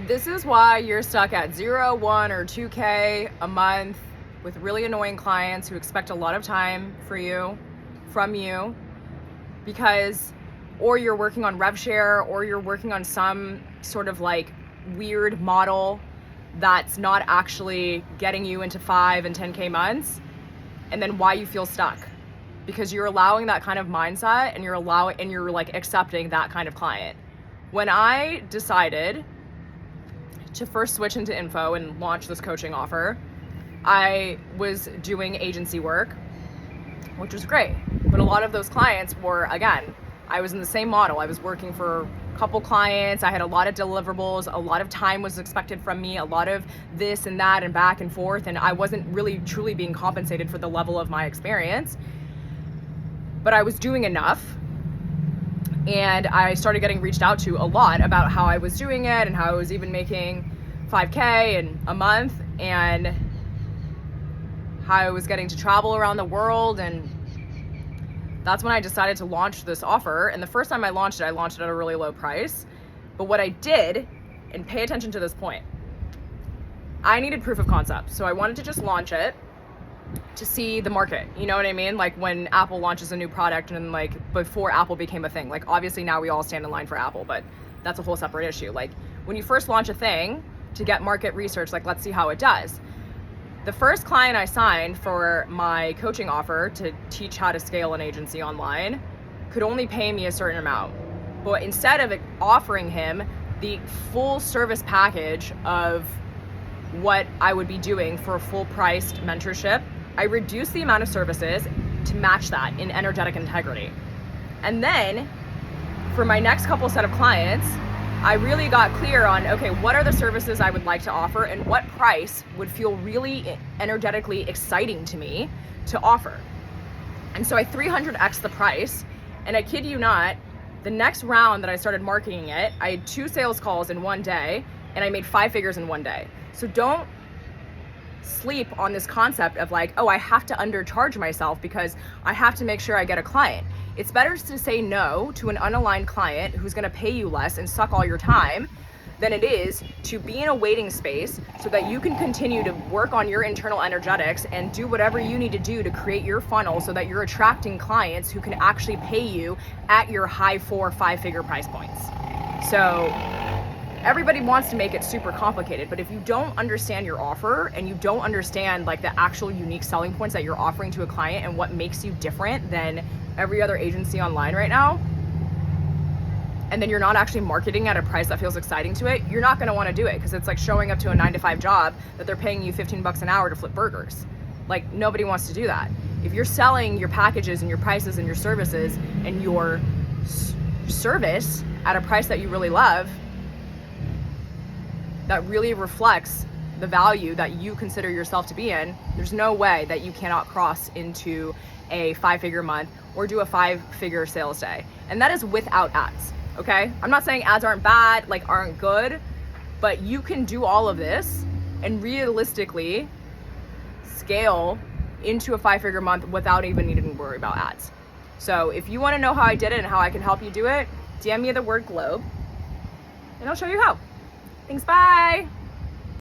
This is why you're stuck at 0, 1, or 2K a month with really annoying clients who expect a lot of time from you, because, or you're working on rev share, or you're working on some sort of like weird model that's not actually getting you into 5 and 10K months, and then why you feel stuck. Because you're allowing that kind of mindset, and you're like accepting that kind of client. When I decided to first switch into info and launch this coaching offer, I was doing agency work, which was great. But a lot of those clients were, again, I was in the same model. I was working for a couple clients. I had a lot of deliverables. A lot of time was expected from me, a lot of this and that and back and forth. And I wasn't really truly being compensated for the level of my experience. But I was doing enough. And I started getting reached out to a lot about how I was doing it and how I was even making 5K in a month, and how I was getting to travel around the world. And that's when I decided to launch this offer. And the first time I launched it at a really low price. But what I did, and pay attention to this point, I needed proof of concept. So I wanted to just launch it to see the market, you know what I mean? Like when Apple launches a new product, and like before Apple became a thing, like obviously now we all stand in line for Apple, but that's a whole separate issue. Like when you first launch a thing to get market research, like let's see how it does. The first client I signed for my coaching offer to teach how to scale an agency online could only pay me a certain amount. But instead of offering him the full service package of what I would be doing for a full priced mentorship, I reduced the amount of services to match that in energetic integrity. And then for my next couple set of clients, I really got clear on, okay, what are the services I would like to offer and what price would feel really energetically exciting to me to offer. And so I 300x the price, and I kid you not, the next round that I started marketing it, I had 2 sales calls in one day, and I made 5 figures in one day. So don't sleep on this concept of like, oh, I have to undercharge myself because I have to make sure I get a client. It's better to say no to an unaligned client who's gonna pay you less and suck all your time than it is to be in a waiting space so that you can continue to work on your internal energetics and do whatever you need to do to create your funnel so that you're attracting clients who can actually pay you at your high 4 or 5 figure price points. So everybody wants to make it super complicated, but if you don't understand your offer and you don't understand like the actual unique selling points that you're offering to a client and what makes you different than every other agency online right now, and then you're not actually marketing at a price that feels exciting to it, you're not going to want to do it, because it's like showing up to a 9-to-5 job that they're paying you $15 an hour to flip burgers. Like nobody wants to do that. If you're selling your packages and your prices and your services and your service at a price that you really love, that really reflects the value that you consider yourself to be in, there's no way that you cannot cross into a 5-figure month or do a 5-figure sales day. And that is without ads, okay? I'm not saying ads aren't bad, like aren't good, but you can do all of this and realistically scale into a 5-figure month without even needing to worry about ads. So if you wanna know how I did it and how I can help you do it, DM me the word globe and I'll show you how. Thanks, bye.